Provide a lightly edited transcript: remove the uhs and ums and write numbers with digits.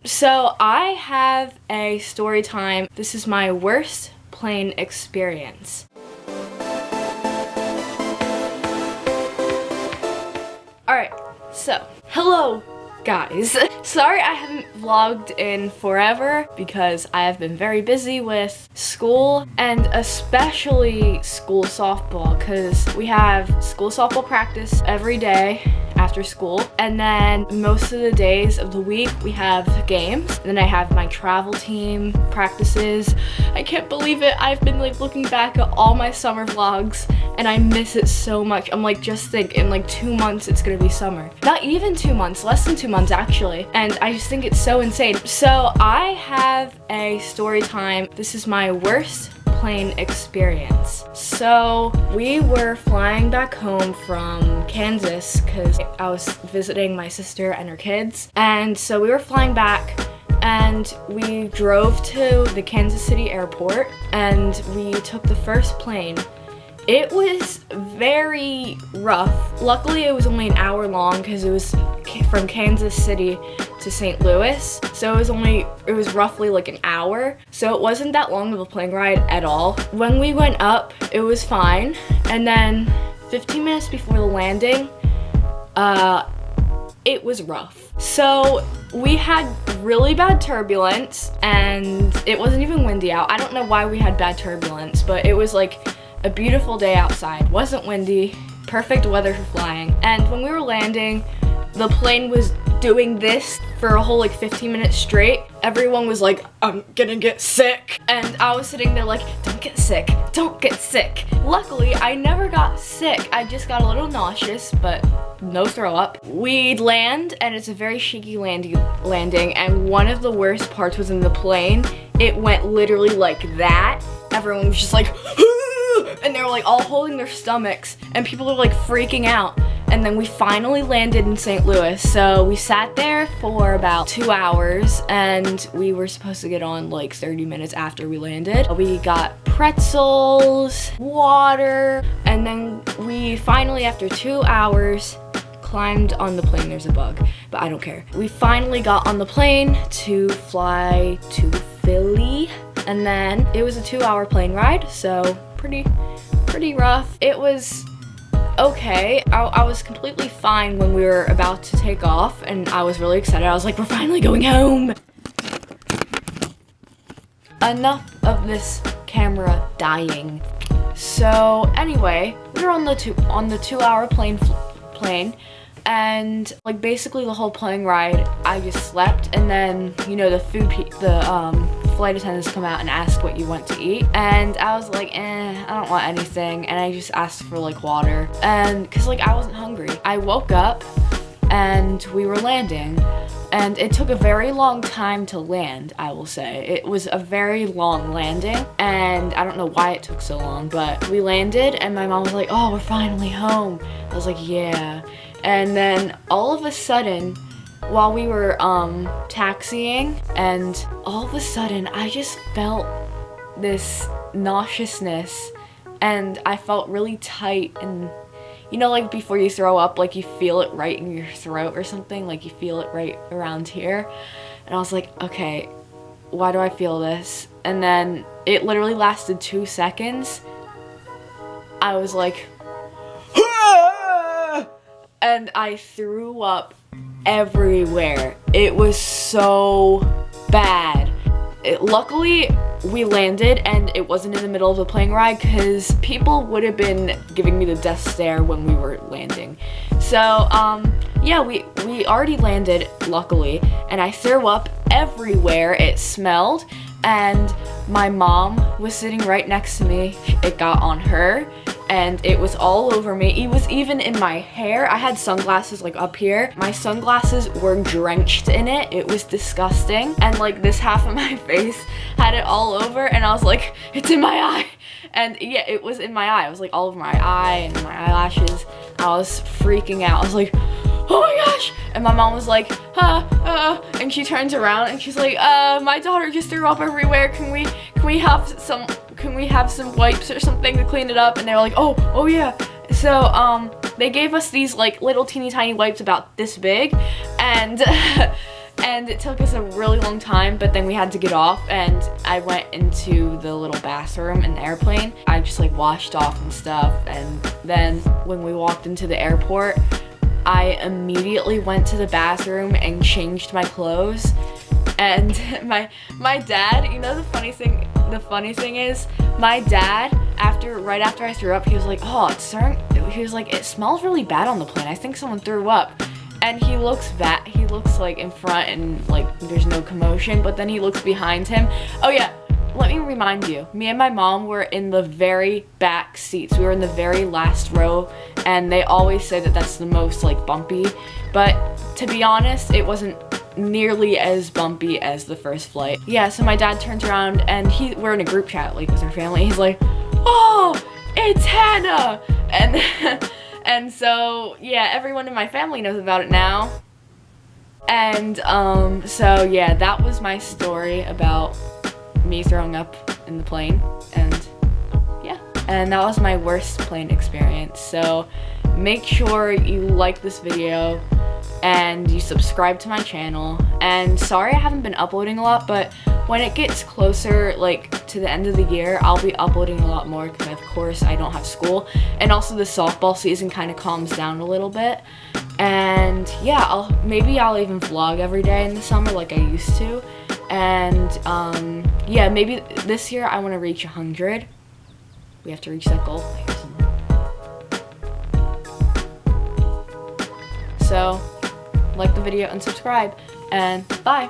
So I have a story time. This is my worst plane experience. Alright, so hello guys. Sorry I haven't vlogged in forever because I have been very busy with school and especially school softball because we have school softball practice every day after school, and then most of the days of the week we have games. And then I have my travel team practices. I can't believe it. I've been like looking back at all my summer vlogs and I miss it so much. I'm like, just think, in like 2 months it's gonna be summer. Not even 2 months, less than 2 months actually. And I just think it's so insane. So I have a story time. This is my worst plane experience. So we were flying back home from Kansas because I was visiting my sister and her kids. And so we were flying back and we drove to the Kansas City airport and we took the first plane. It was very rough. Luckily it was only an hour long because it was from Kansas City to St. Louis. So it was roughly like an hour. So it wasn't that long of a plane ride at all. When we went up, it was fine. And then 15 minutes before the landing, it was rough. So we had really bad turbulence and it wasn't even windy out. I don't know why we had bad turbulence, but it was like a beautiful day outside. Wasn't windy, perfect weather for flying. And when we were landing, the plane was doing this for a whole like 15 minutes straight. Everyone was like, I'm gonna get sick. And I was sitting there like, don't get sick, don't get sick. Luckily, I never got sick. I just got a little nauseous, but no throw up. We land and it's a very shaky landing, and one of the worst parts was in the plane. It went literally like that. Everyone was just like, and they were like all holding their stomachs and people were like freaking out. And then we finally landed in St. Louis. So we sat there for about 2 hours and we were supposed to get on like 30 minutes after we landed. We got pretzels, water, and then we finally, after 2 hours, climbed on the plane. There's a bug, but I don't care. We finally got on the plane to fly to Philly, and then it was a 2-hour plane ride, so pretty rough. It was okay. I was completely fine when we were about to take off, and I was really excited. I was like, we're finally going home. Enough of this camera dying. So anyway, we were on the 2-hour plane, and like basically the whole plane ride I just slept, and then you know the flight attendants come out and ask what you want to eat, and I was like, I don't want anything, and I just asked for like water, and because like I wasn't hungry. I woke up and we were landing, and it took a very long time to land. I will say it was a very long landing, and I don't know why it took so long, but we landed and my mom was like, oh, we're finally home. I was like, yeah. And then all of a sudden, while we were taxiing, and all of a sudden I just felt this nauseousness, and I felt really tight, and you know, like before you throw up, like you feel it right in your throat or something, like you feel it right around here. And I was like, okay, why do I feel this? And then it literally lasted 2 seconds. I was like, and I threw up everywhere. It was so bad. Luckily, we landed and it wasn't in the middle of the plane ride because people would have been giving me the death stare when we were landing. So, yeah, we already landed, luckily, and I threw up everywhere. It smelled, and my mom was sitting right next to me. It got on her, and it was all over me. It was even in my hair. I had sunglasses like up here. My sunglasses were drenched in it. It was disgusting. And like this half of my face had it all over, and I was like, it's in my eye. And yeah, it was in my eye. It was like all over my eye and my eyelashes. I was freaking out. I was like, oh my gosh. And my mom was like, and she turns around and she's like, my daughter just threw up everywhere. Can we have some wipes or something to clean it up? And they were like, oh yeah. So they gave us these like little teeny tiny wipes about this big, and And it took us a really long time, but then we had to get off, and I went into the little bathroom in the airplane. I just like washed off and stuff, and then when we walked into the airport, I immediately went to the bathroom and changed my clothes. And my dad, you know, the funny thing is, my dad, right after I threw up, he was like, oh, it smells really bad on the plane. I think someone threw up. And he looks like in front and like there's no commotion, but then he looks behind him. Oh yeah, let me remind you, me and my mom were in the very back seats. We were in the very last row, and they always say that that's the most like bumpy, but to be honest, it wasn't nearly as bumpy as the first flight. Yeah, so my dad turns around and we're in a group chat like with our family. He's like, oh, it's Hannah! And so, yeah, everyone in my family knows about it now. And, so, yeah, that was my story about me throwing up in the plane. And, yeah. And that was my worst plane experience. So, make sure you like this video and you subscribe to my channel. And sorry I haven't been uploading a lot, but when it gets closer, like, to the end of the year, I'll be uploading a lot more because, of course, I don't have school. And also the softball season kind of calms down a little bit. And, yeah, maybe I'll even vlog every day in the summer like I used to. And, yeah, maybe this year I want to reach 100. We have to reach that goal. So, like the video and subscribe, and bye!